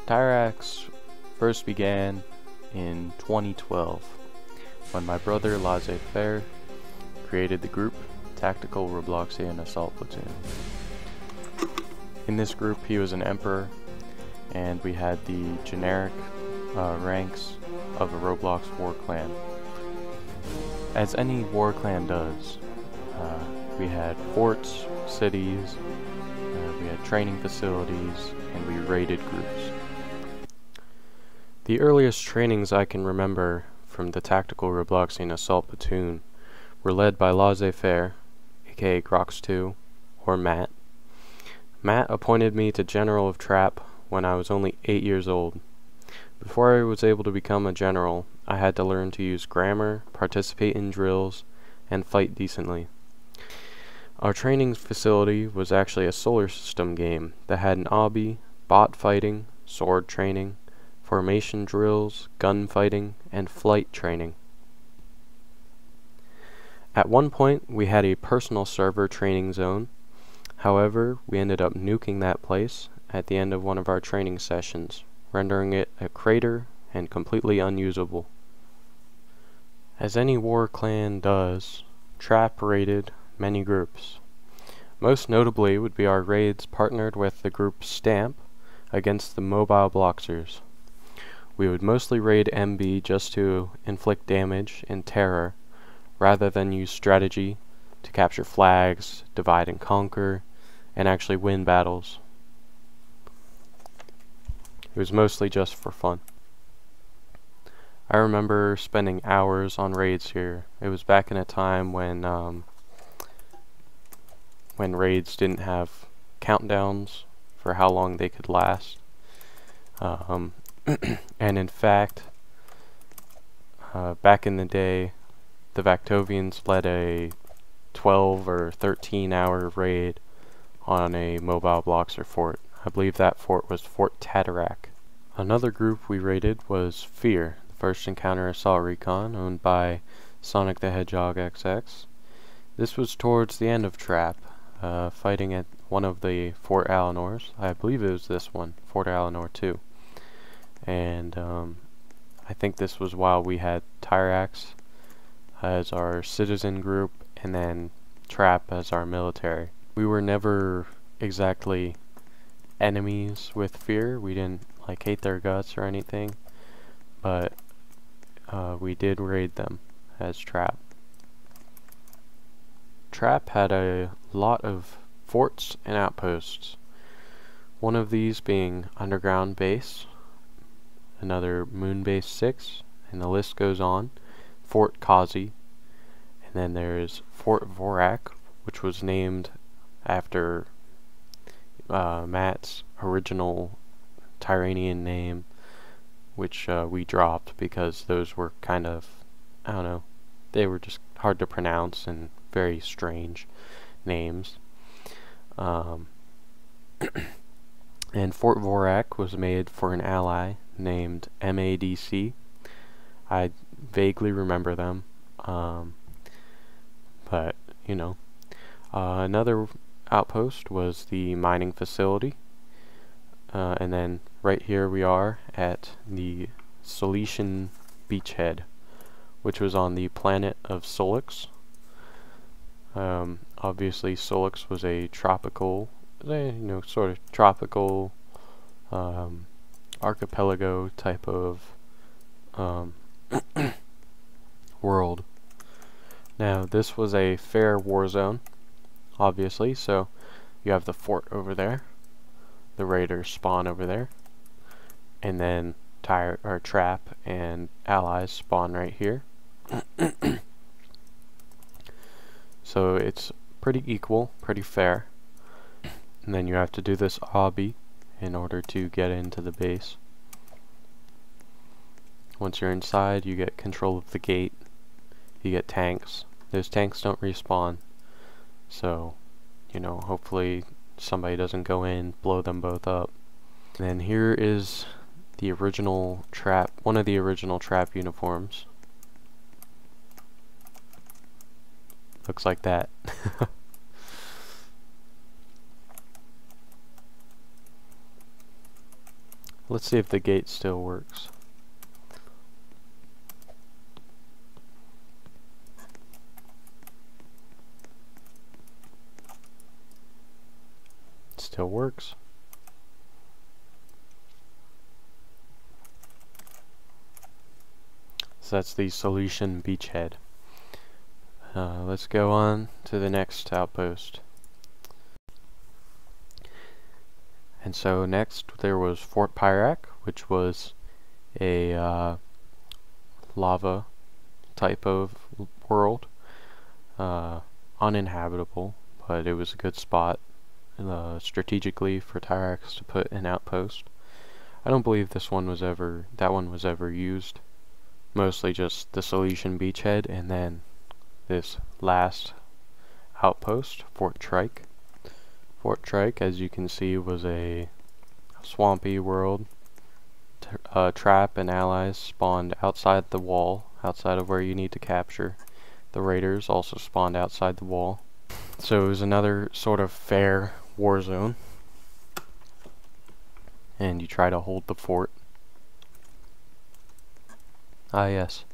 Tyrax first began in 2012 when my brother Laissez-Faire created the group Tactical Robloxian Assault Platoon. In this group he was an emperor, and we had the generic ranks of a Roblox war clan. As any war clan does, we had forts, cities, we had training facilities, and we raided groups. The earliest trainings I can remember from the Tactical Robloxian Assault Platoon were led by Laissez-Faire, aka Crocs2, or Matt. Matt appointed me to General of T.R.A.P when I was only 8 years old. Before I was able to become a general, I had to learn to use grammar, participate in drills, and fight decently. Our training facility was actually a solar system game that had an obby, bot fighting, sword training, formation drills, gunfighting, and flight training. At one point, we had a personal server training zone. However, we ended up nuking that place at the end of one of our training sessions, rendering it a crater and completely unusable. As any war clan does, T.R.A.P raided many groups. Most notably would be our raids partnered with the group Stamp against the Mobile Bloxers. We would mostly raid MB just to inflict damage and terror, rather than use strategy to capture flags, divide and conquer, and actually win battles. It was mostly just for fun. I remember spending hours on raids here. It was back in a time when raids didn't have countdowns for how long they could last. And in fact, back in the day, the Vactovians led a 12 or 13 hour raid on a Mobile Bloxer fort. I believe that fort was Fort Tactical. Another group we raided was Fear, the First Encounter Assault Recon, owned by Sonic the Hedgehog XX. This was towards the end of T.R.A.P, fighting at one of the Fort Alinors. I believe it was this one, Fort Alinor 2. And I think this was while we had Tyrax as our citizen group, and then T.R.A.P as our military. We were never exactly enemies with Fear. We didn't hate their guts or anything, but we did raid them as T.R.A.P. T.R.A.P had a lot of forts and outposts. One of these being Underground Base, another Moon Base 6, and the list goes on. Fort Kazi, and then there's Fort Vorak, which was named after Matt's original Tyranian name, which we dropped because those were kind of, I don't know, they were just hard to pronounce and very strange names. And Fort Vorak was made for an ally named MADC. I vaguely remember them, but you know. Another outpost was the mining facility, and then right here we are at the Solitian Beachhead, which was on the planet of Solix. Obviously Solix was a tropical, sort of tropical archipelago type of world. Now this was a fair war zone, obviously, so you have the fort over there, the raiders spawn over there, and then T.R.A.P and allies spawn right here. So it's pretty equal, pretty fair. And then you have to do this obby in order to get into the base. Once you're inside, you get control of the gate. You get tanks. Those tanks don't respawn, so hopefully somebody doesn't go in, blow them both up. And then here is the original T.R.A.P, one of the original T.R.A.P uniforms. Looks like that. Let's see if the gate still works. It still works. So that's the solution Beachhead. Let's go on to the next outpost. And so next there was Fort Tyraax, which was a lava type of world, uninhabitable, but it was a good spot strategically for Tyrax to put an outpost. I don't believe that one was ever used. Mostly just the solution Beachhead, and then this last outpost, Fort Tyraax. Fort Tyraax, as you can see, was a swampy world. T.R.A.P and allies spawned outside the wall, outside of where you need to capture. The raiders also spawned outside the wall. So it was another sort of fair war zone. And you try to hold the fort. Ah yes.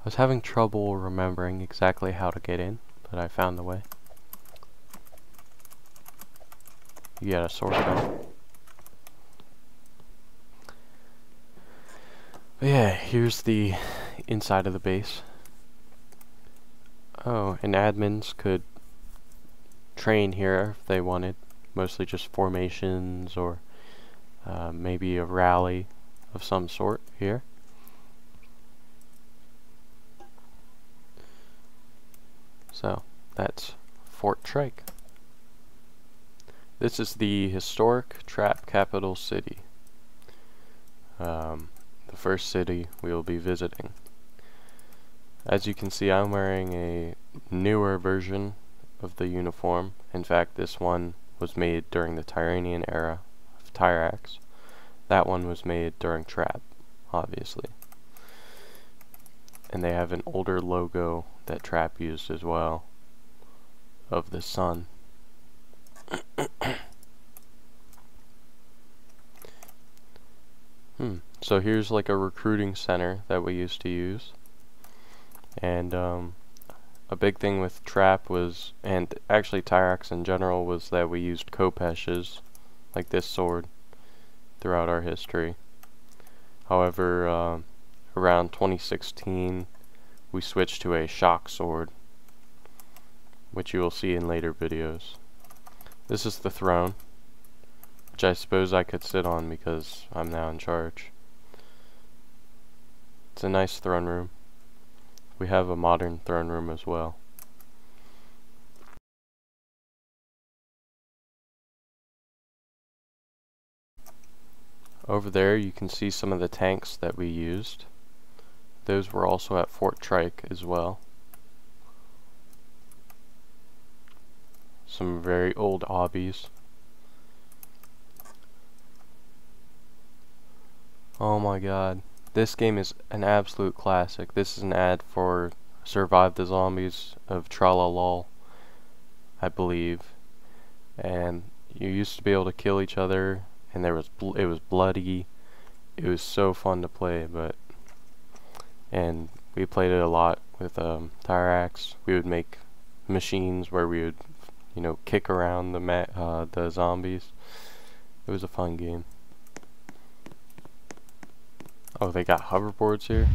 I was having trouble remembering exactly how to get in, but I found the way. You got a sword gun. But yeah, here's the inside of the base. Oh, and admins could train here if they wanted. Mostly just formations or maybe a rally of some sort here. So, that's Fort Tyraax. This is the historic T.R.A.P capital city. The first city we will be visiting. As you can see, I'm wearing a newer version of the uniform. In fact, this one was made during the Tyranian era of Tyrax. That one was made during T.R.A.P, obviously. And they have an older logo that T.R.A.P used as well, of the sun. So here's like a recruiting center that we used to use. And a big thing with T.R.A.P was, and actually Tyrax in general, was that we used kopeshes, like this sword, throughout our history. However, around 2016, we switched to a shock sword, which you will see in later videos. This is the throne, which I suppose I could sit on because I'm now in charge. It's a nice throne room. We have a modern throne room as well. Over there you can see some of the tanks that we used. Those were also at Fort Tyraax as well. Some very old obbies. Oh my god. This game is an absolute classic. This is an ad for Survive the Zombies of Tra-la-lol, I believe. And you used to be able to kill each other, and it was bloody. It was so fun to play, and we played it a lot with Tyrax. We would make machines where we would, you know, kick around the zombies. It was a fun game. Oh, they got hoverboards here?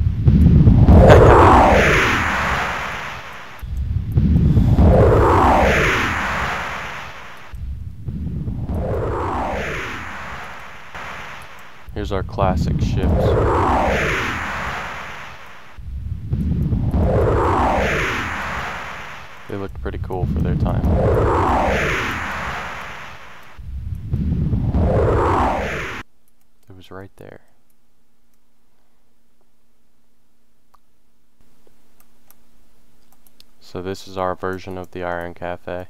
Here's our classic ships. They looked pretty cool for their time. It was right there. So this is our version of the Iron Cafe.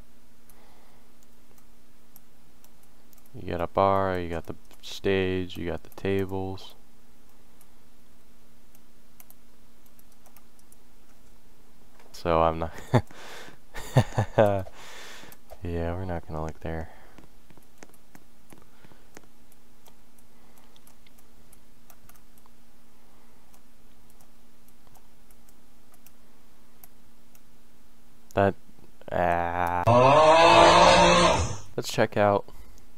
You got a bar, you got the stage, you got the tables. So I'm not yeah, we're not gonna look there. Let's check out.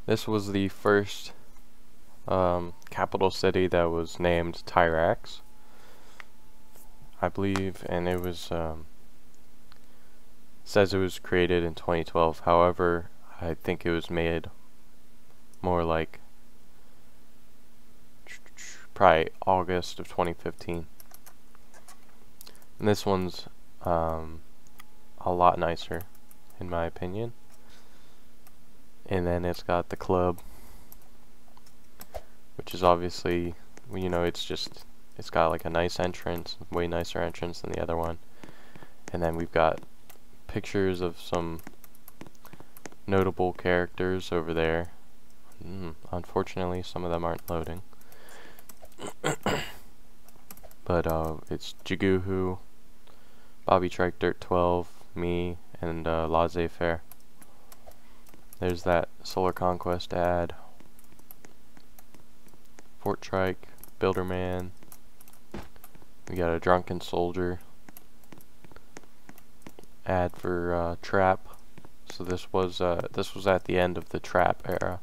This was the first capital city that was named Tyrax, I believe, and it was says it was created in 2012. However, I think it was made more like probably August of 2015. And this one's a lot nicer, in my opinion. And then it's got the club, which is obviously, you know, it's got like a nice entrance, way nicer entrance than the other one. And then we've got pictures of some notable characters over there. Unfortunately, some of them aren't loading. But it's Jaguhu, Bobby Trike Dirt 12, me, and Laissez-Faire. There's that Solar Conquest ad. Fort Trike, Builderman. We got a Drunken Soldier ad for T.R.A.P. So this was at the end of the T.R.A.P era.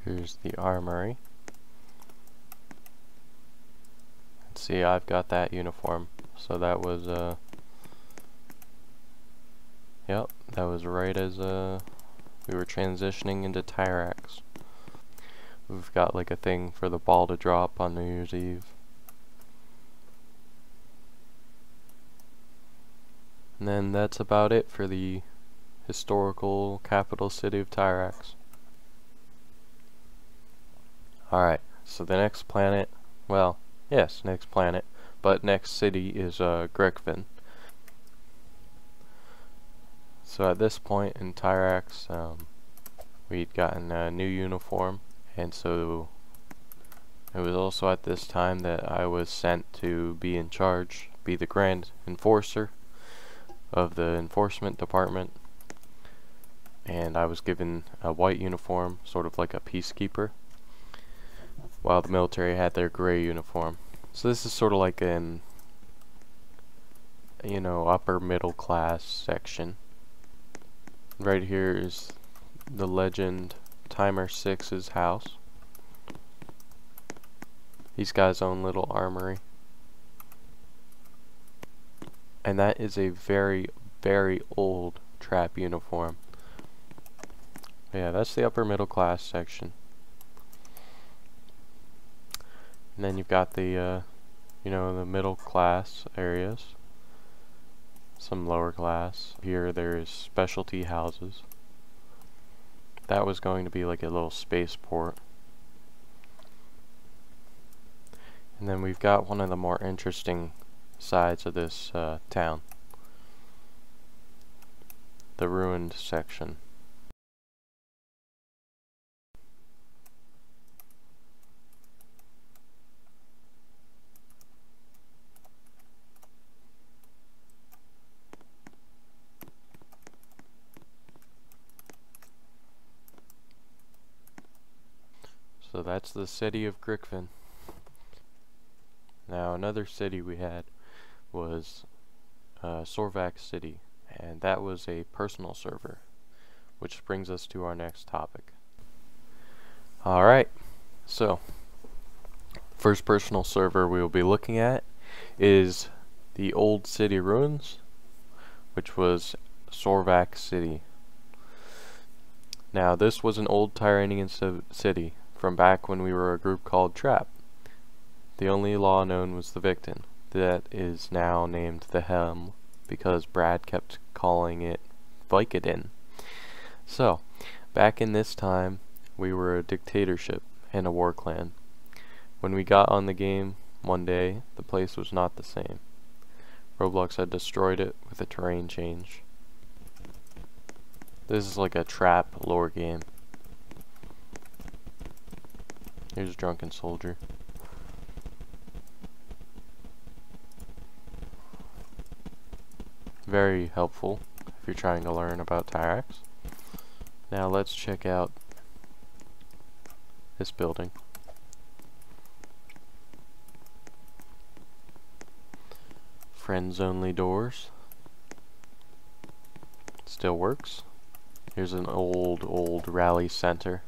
Here's the armory. Let's see, I've got that uniform. So that was yep, that was right as we were transitioning into Tyrax. We've got like a thing for the ball to drop on New Year's Eve. And then that's about it for the historical capital city of Tyrax. Alright, so the next planet, well, yes, next planet, but next city is Griffin. So at this point in Tyrax, we'd gotten a new uniform, and so it was also at this time that I was sent to be in charge, be the Grand Enforcer of the enforcement department, and I was given a white uniform, sort of like a peacekeeper, while the military had their gray uniform. So this is sort of like an, you know, upper middle class section. Right here is the legend Timer 6's house. He's got his own little armory. And that is a very, very old T.R.A.P uniform. Yeah, that's the upper middle class section. And then you've got the, you know, the middle class areas. Some lower class. Here there's specialty houses. That was going to be like a little spaceport. And then we've got one of the more interesting sides of this town. The ruined section. So that's the city of Griffin. Now another city we had was Sorvax City, and that was a personal server, which brings us to our next topic. Alright, so first personal server we will be looking at is the old city ruins, which was Sorvax City. Now this was an old Tyranian city from back when we were a group called T.R.A.P. The only law known was the Victim. That is now named the Helm because Brad kept calling it Vicodin. So, back in this time, we were a dictatorship and a war clan. When we got on the game one day, the place was not the same. Roblox had destroyed it with a terrain change. This is like a T.R.A.P lore game. Here's Drunken Soldier. Very helpful if you're trying to learn about Tyrax. Now let's check out this building. Friends only doors. Still works. Here's an old rally center.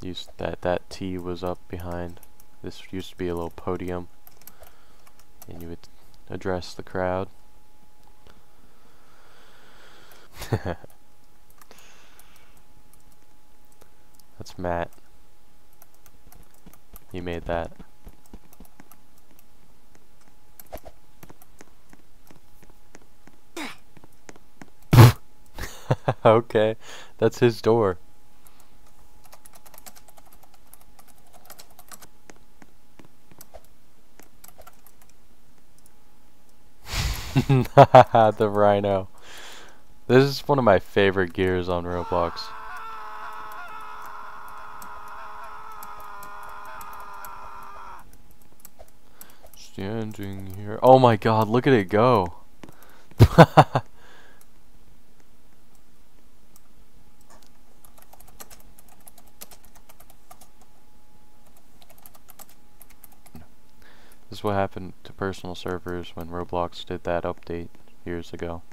Used that T was up behind. This used to be a little podium, and you would address the crowd. That's Matt. He made that. Okay, that's his door. The rhino. This is one of my favorite gears on Roblox. Standing here. Oh my god, look at it go. This is what happened to personal servers when Roblox did that update years ago.